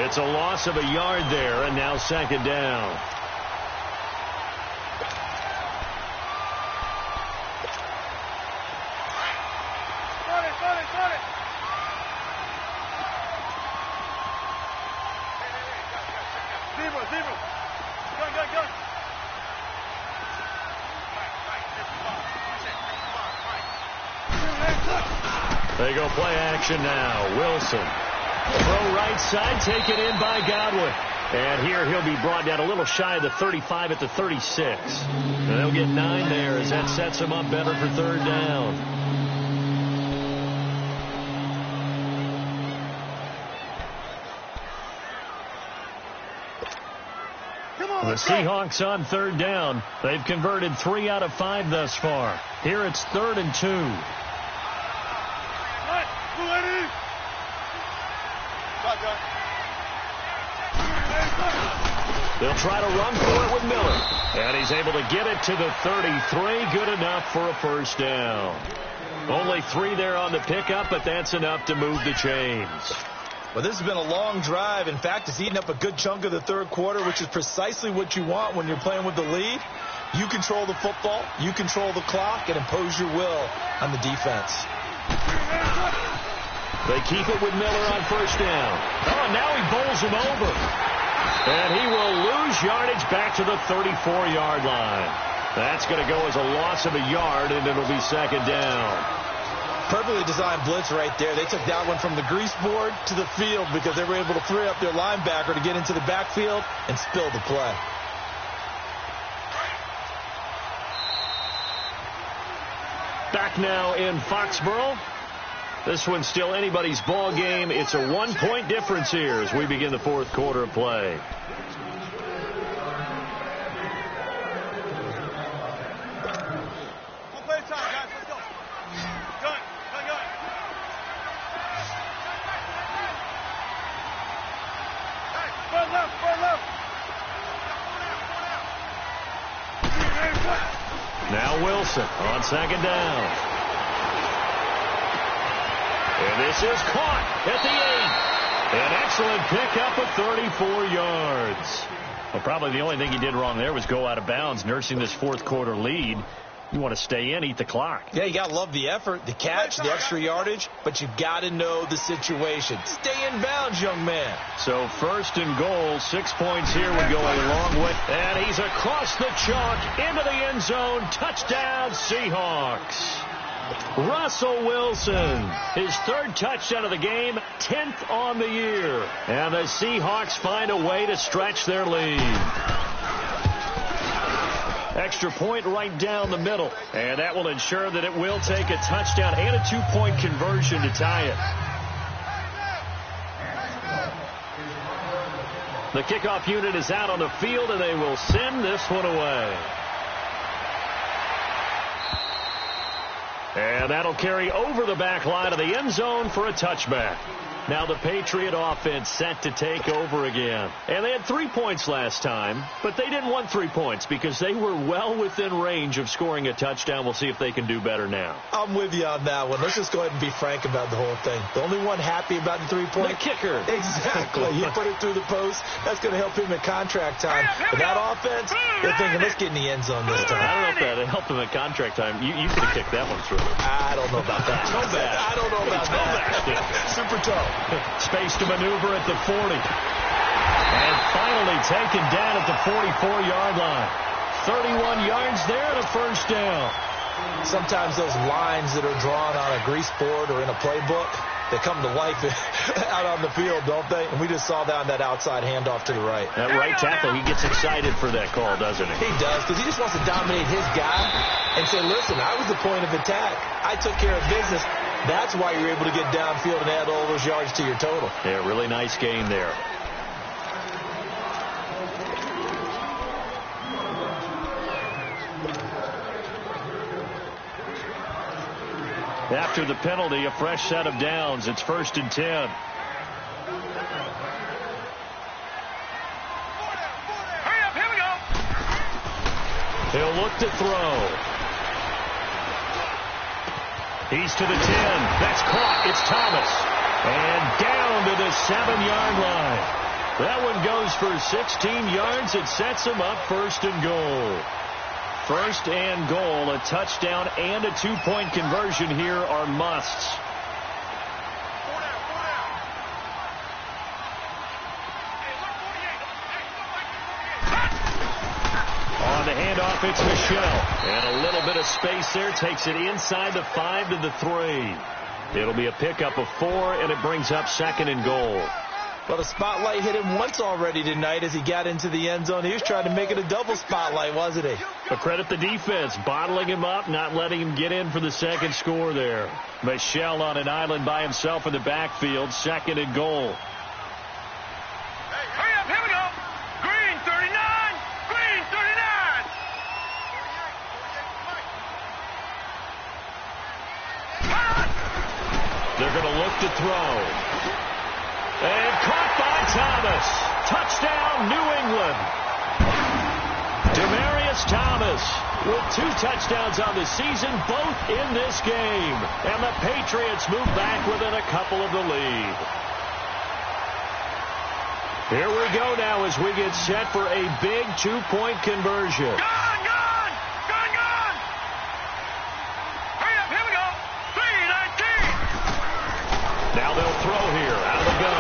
It's a loss of a yard there, and now 2nd down. They go play action now. Wilson. Throw right side, taken in by Godwin. And here he'll be brought down a little shy of the 35 at the 36. And they'll get 9 there as that sets him up better for third down. The Seahawks on third down. They've converted 3 out of 5 thus far. Here it's 3rd and 2. They'll try to run for it with Miller. And he's able to get it to the 33. Good enough for a first down. Only 3 there on the pickup, but that's enough to move the chains. Well, this has been a long drive. In fact, it's eaten up a good chunk of the third quarter, which is precisely what you want when you're playing with the lead. You control the football, you control the clock, and impose your will on the defense. They keep it with Miller on first down. Oh, now he bowls him over. And he will lose yardage back to the 34-yard line. That's going to go as a loss of a yard, and it'll be 2nd down. Perfectly designed blitz right there. They took that one from the grease board to the field because they were able to free up their linebacker to get into the backfield and spill the play. Back now in Foxborough. This one's still anybody's ball game. It's a 1-point difference here as we begin the 4th quarter of play. Now Wilson on 2nd down. And this is caught at the 8. An excellent pickup of 34 yards. Well, probably the only thing he did wrong there was go out of bounds, nursing this 4th quarter lead. You want to stay in, eat the clock. Yeah, you got to love the effort, the catch, the extra yardage, but you got to know the situation. Stay in bounds, young man. So 1st and goal, 6 points here would go a long way. And he's across the chalk into the end zone. Touchdown, Seahawks. Russell Wilson, his 3rd touchdown of the game, 10th on the year. And the Seahawks find a way to stretch their lead. Extra point right down the middle. And that will ensure that it will take a touchdown and a 2-point conversion to tie it. The kickoff unit is out on the field, and they will send this one away. And that'll carry over the back line of the end zone for a touchback. Now the Patriot offense set to take over again. And they had 3 points last time, but they didn't want 3 points because they were well within range of scoring a touchdown. We'll see if they can do better now. I'm with you on that one. Let's just go ahead and be frank about the whole thing. The only one happy about the 3-point. The kicker. Exactly. You put it through the post. That's going to help him at contract time. But that offense, they're thinking, let's get in the end zone this time. I don't know if that helped him at contract time. You could have kicked that one through. I don't know about that. I don't know about that. Super tough. Space to maneuver at the 40. And finally taken down at the 44-yard line. 31 yards there and a 1st down. Sometimes those lines that are drawn on a grease board or in a playbook, they come to life out on the field, don't they? And we just saw that on that outside handoff to the right. That right tackle, he gets excited for that call, doesn't he? He does, because he just wants to dominate his guy and say, listen, I was the point of attack. I took care of business. That's why you're able to get downfield and add all those yards to your total. Yeah, really nice gain there. After the penalty, a fresh set of downs. It's 1st and 10. Hurry up, here we go. He'll look to throw. He's to the 10. That's caught. It's Thomas. And down to the 7-yard line. That one goes for 16 yards. It sets him up 1st and goal. 1st and goal, a touchdown and a 2-point conversion here are musts. On the handoff, it's Michelle. And a little bit of space there. Takes it inside the 5 to the 3. It'll be a pickup of 4, and it brings up 2nd and goal. Well, the spotlight hit him once already tonight as he got into the end zone. He was trying to make it a double spotlight, wasn't he? But credit the defense, bottling him up, not letting him get in for the 2nd score there. Michelle on an island by himself in the backfield, 2nd and goal. Hey, hurry up, here we go. Green 39, green 39. They're going to look to throw. And caught by Thomas. Touchdown, New England. Demaryius Thomas with 2 touchdowns on the season, both in this game. And the Patriots move back within a couple of the lead. Here we go now as we get set for a big 2-point conversion. Gone, gone, gone, gone. Hurry up, here we go. 3-19. Now they'll throw here out of the gun.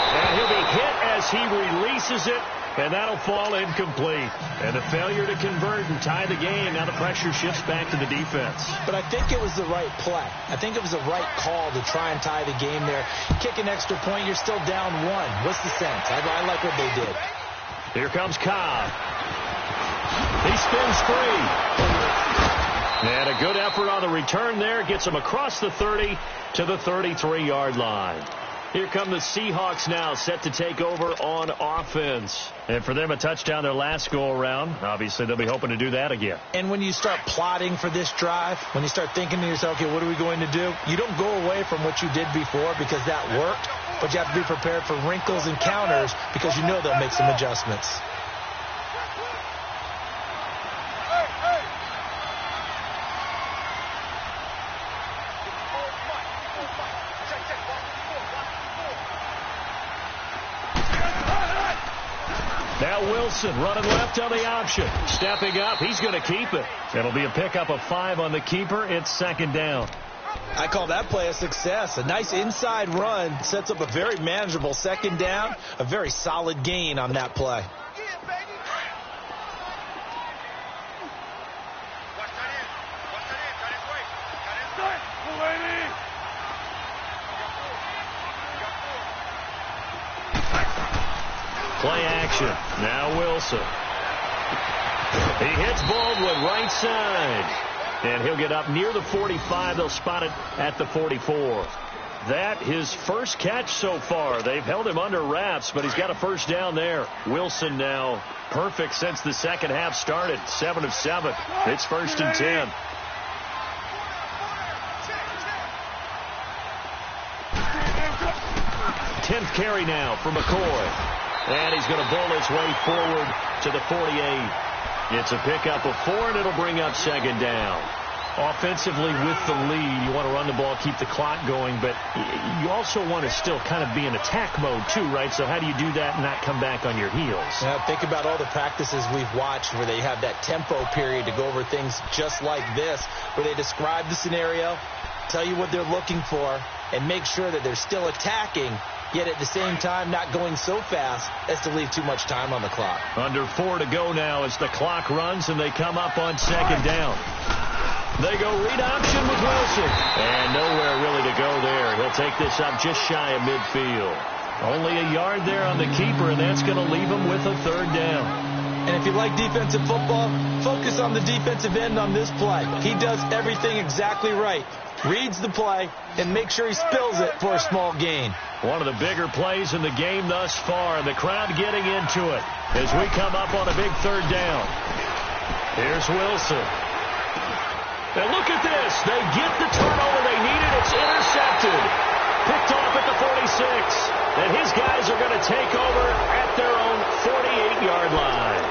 And he'll be hit as he releases it, and that'll fall incomplete. And a failure to convert and tie the game. Now the pressure shifts back to the defense. But I think it was the right play. I think it was the right call to try and tie the game there. Kick an extra point, you're still down 1. What's the sense? I like what they did. Here comes Cobb. He spins free. And a good effort on the return there. Gets him across the 30 to the 33-yard line. Here come the Seahawks now, set to take over on offense. And for them, a touchdown their last go-around. Obviously, they'll be hoping to do that again. And when you start plotting for this drive, when you start thinking to yourself, okay, what are we going to do? You don't go away from what you did before because that worked, but you have to be prepared for wrinkles and counters because you know they'll make some adjustments. Now Wilson running left on the option. Stepping up. He's going to keep it. It'll be a pickup of 5 on the keeper. It's second down. I call that play a success. A nice inside run sets up a very manageable second down. A very solid gain on that play. Play action. Now Wilson. He hits Baldwin right side. And he'll get up near the 45. They'll spot it at the 44. That his first catch so far. They've held him under wraps, but he's got a first down there. Wilson now perfect since the second half started. 7 of 7. It's 1st and 10. Tenth carry now for McCoy. And he's going to bowl his way forward to the 48. It's a pickup of 4, and it'll bring up second down. Offensively with the lead, you want to run the ball, keep the clock going, but you also want to still kind of be in attack mode too, right? So how do you do that and not come back on your heels? Yeah, think about all the practices we've watched where they have that tempo period to go over things just like this, where they describe the scenario, tell you what they're looking for, and make sure that they're still attacking, yet at the same time not going so fast as to leave too much time on the clock. Under 4 to go now as the clock runs and they come up on second down. They go read option with Wilson. And nowhere really to go there. He'll take this up just shy of midfield. Only a yard there on the keeper, and that's going to leave him with a third down. And if you like defensive football, focus on the defensive end on this play. He does everything exactly right. Reads the play and makes sure he spills it for a small gain. One of the bigger plays in the game thus far, and the crowd getting into it as we come up on a big third down. Here's Wilson. And look at this. They get the turnover they needed. It's intercepted. Picked off at the 46. And his guys are going to take over at their own 48-yard line.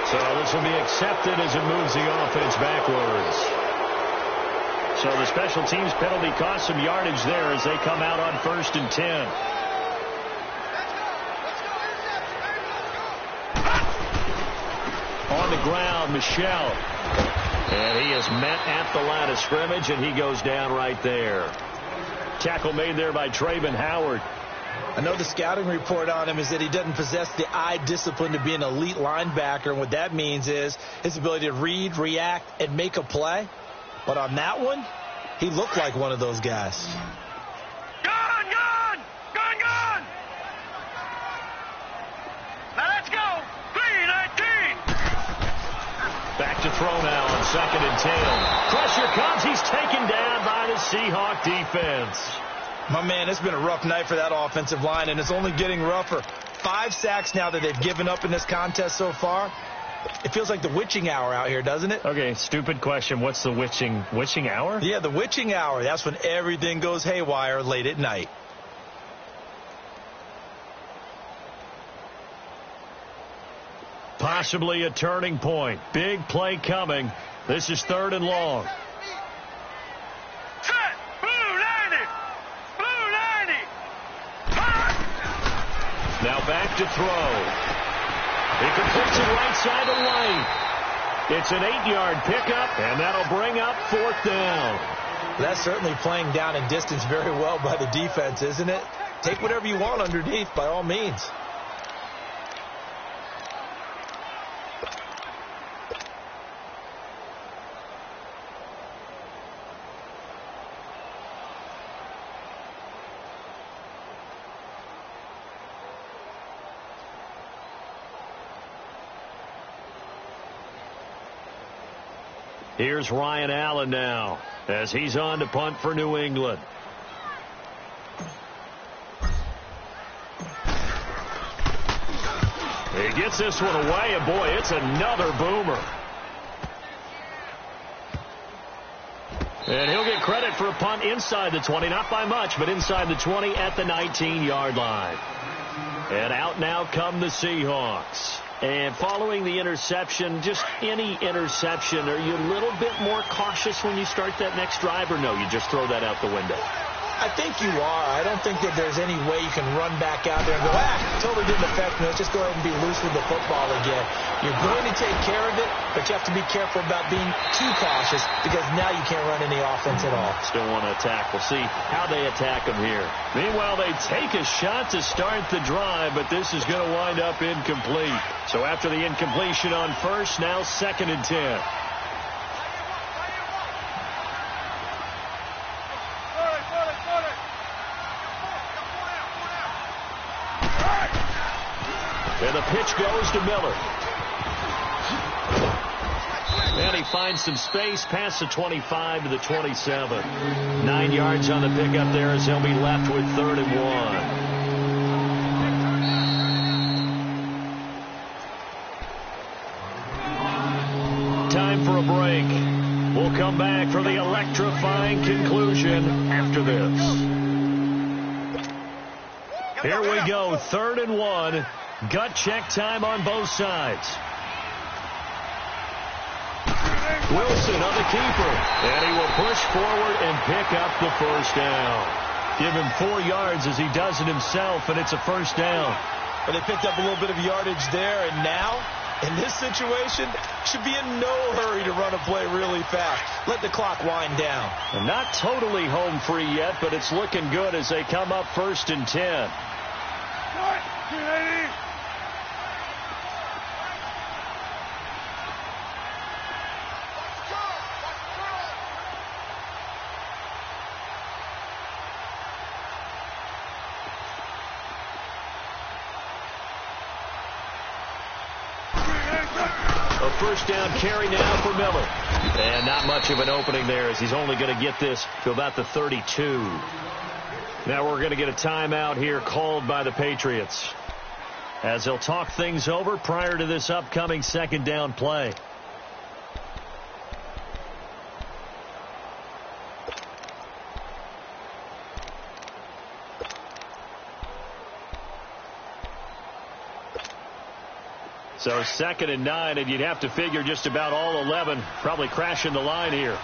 So this will be accepted as it moves the offense backwards. So the special teams penalty cost some yardage there as they come out on 1st and 10. On the ground, Michelle. And he is met at the line of scrimmage, and he goes down right there. Tackle made there by Traven Howard. I know the scouting report on him is that he doesn't possess the eye discipline to be an elite linebacker, and what that means is his ability to read, react, and make a play. But on that one, he looked like one of those guys. Gone, gone! Gone, gone! Now let's go! 3-19! Back to throw now on 2nd and 10. Pressure comes. He's taken down by the Seahawk defense. My man, it's been a rough night for that offensive line, and it's only getting rougher. 5 sacks now that they've given up in this contest so far. It feels like the witching hour out here, doesn't it? Okay, stupid question. What's the witching hour? Yeah, the witching hour. That's when everything goes haywire late at night. Possibly a turning point. Big play coming. This is 3rd and long. Set! Blue 90! Blue 90! Now back to throw. He completes it right side to right. It's an 8-yard pickup, and that'll bring up 4th down. That's certainly playing down in distance very well by the defense, isn't it? Take whatever you want underneath, by all means. Here's Ryan Allen now as he's on to punt for New England. He gets this one away, and boy, it's another boomer. And he'll get credit for a punt inside the 20, not by much, but inside the 20 at the 19-yard line. And out now come the Seahawks. And following the interception, just any interception, are you a little bit more cautious when you start that next drive, or no, you just throw that out the window? I think you are. I don't think that there's any way you can run back out there and go, totally didn't affect me. Let's just go ahead and be loose with the football again. You're going to take care of it, but you have to be careful about being too cautious because now you can't run any offense at all. Still want to attack. We'll see how they attack them here. Meanwhile, they take a shot to start the drive, but this is going to wind up incomplete. So after the incompletion on first, now 2nd and 10. And the pitch goes to Miller. And he finds some space past the 25 to the 27. 9 yards on the pickup there as he'll be left with 3rd and 1. Time for a break. We'll come back for the electrifying conclusion after this. Here we go, 3rd and 1. Gut check time on both sides. Wilson on the keeper. And he will push forward and pick up the first down. Give him 4 yards as he does it himself, and it's a first down. Well, they picked up a little bit of yardage there, and now, in this situation, should be in no hurry to run a play really fast. Let the clock wind down. And not totally home free yet, but it's looking good as they come up 1st and 10. A first down carry now for Miller. And not much of an opening there as he's only going to get this to about the 32. Now we're going to get a timeout here called by the Patriots as they'll talk things over prior to this upcoming 2nd down play. So 2nd and 9, and you'd have to figure just about all 11 probably crashing the line here.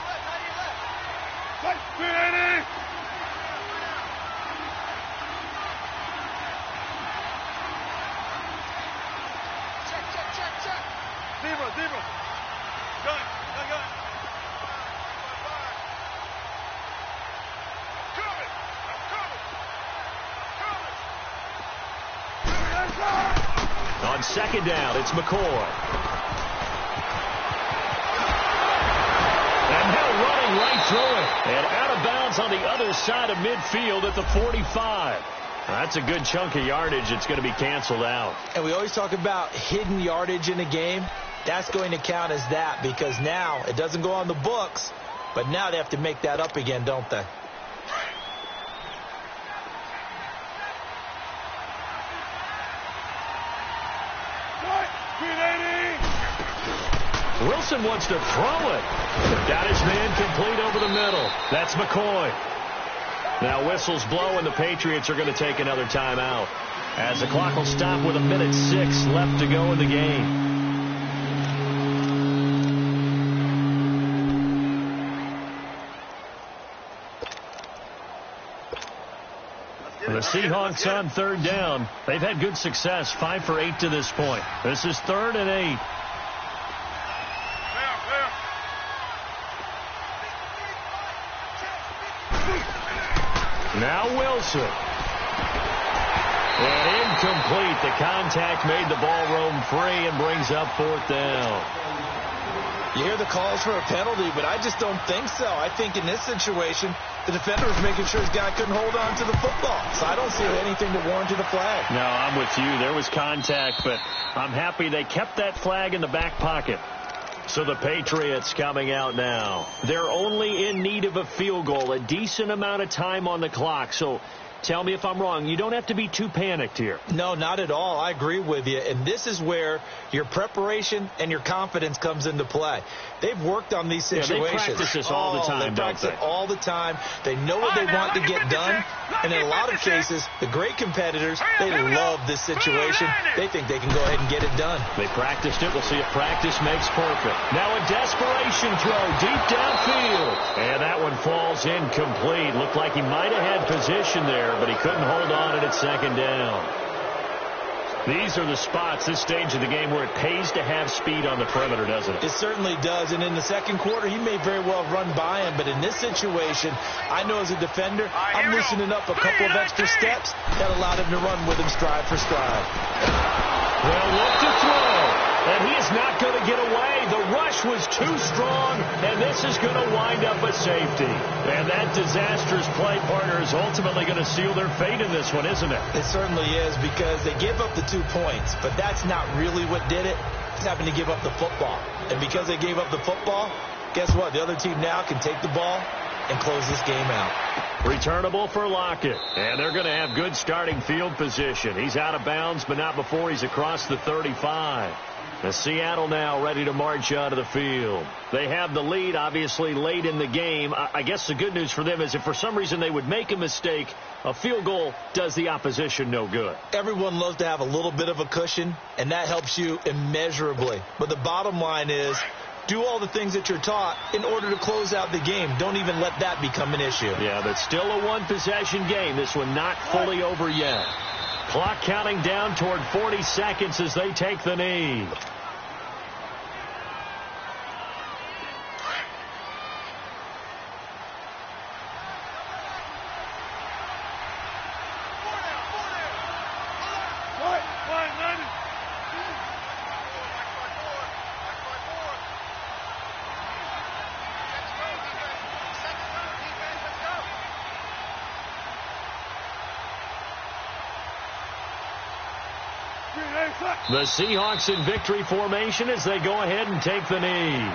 On 2nd down, it's McCoy. And now running right through it. And out of bounds on the other side of midfield at the 45. That's a good chunk of yardage. It's going to be canceled out. And we always talk about hidden yardage in a game. That's going to count as that because now it doesn't go on the books, but now they have to make that up again, don't they? Wilson wants to throw it. Got his man complete over the middle. That's McCoy. Now whistles blow and the Patriots are going to take another timeout as the clock will stop with 1:06 left to go in the game. The Seahawks on 3rd down. They've had good success, 5 for 8 to this point. This is 3rd and 8. Now Wilson. And incomplete. The contact made the ball roam free and brings up 4th down. You hear the calls for a penalty, but I just don't think so. I think in this situation, the defender was making sure his guy couldn't hold on to the football. So I don't see anything to warrant a flag. No, I'm with you. There was contact, but I'm happy they kept that flag in the back pocket. So the Patriots coming out now. They're only in need of a field goal, a decent amount of time on the clock. So Tell me if I'm wrong. You don't have to be too panicked here. No, not at all. I agree with you. And this is where your preparation and your confidence comes into play. They've worked on these situations. They practice this all the time, They practice it all the time. They know what they want to get done. And in a lot of cases, the great competitors, they love this situation. They think they can go ahead and get it done. They practiced it. We'll see if practice makes perfect. Now a desperation throw deep downfield. And that one falls incomplete. Looked like he might have had position there, but he couldn't hold on at second down. These are the spots, this stage of the game, where it pays to have speed on the perimeter, doesn't it? It certainly does. And in the second quarter, he may very well run by him. But in this situation, I know as a defender, I'm loosening up a couple of extra steps that allowed him to run with him stride for stride. Well, look to throw. And he is not going to get away. The rush was too strong, and this is going to wind up a safety. And that disastrous play, partner, is ultimately going to seal their fate in this one, isn't it? It certainly is, because they gave up the 2 points, but that's not really what did it. It's having to give up the football. And because they gave up the football, guess what? The other team now can take the ball and close this game out. Returnable for Lockett. And they're going to have good starting field position. He's out of bounds, but not before he's across the 35. The Seattle now ready to march out of the field. They have the lead, obviously, late in the game. I guess the good news for them is if for some reason they would make a mistake, a field goal does the opposition no good. Everyone loves to have a little bit of a cushion, and that helps you immeasurably. But the bottom line is, do all the things that you're taught in order to close out the game. Don't even let that become an issue. Yeah, but still a one-possession game. This one not fully over yet. Clock counting down toward 40 seconds as they take the knee. The Seahawks in victory formation as they go ahead and take the knee.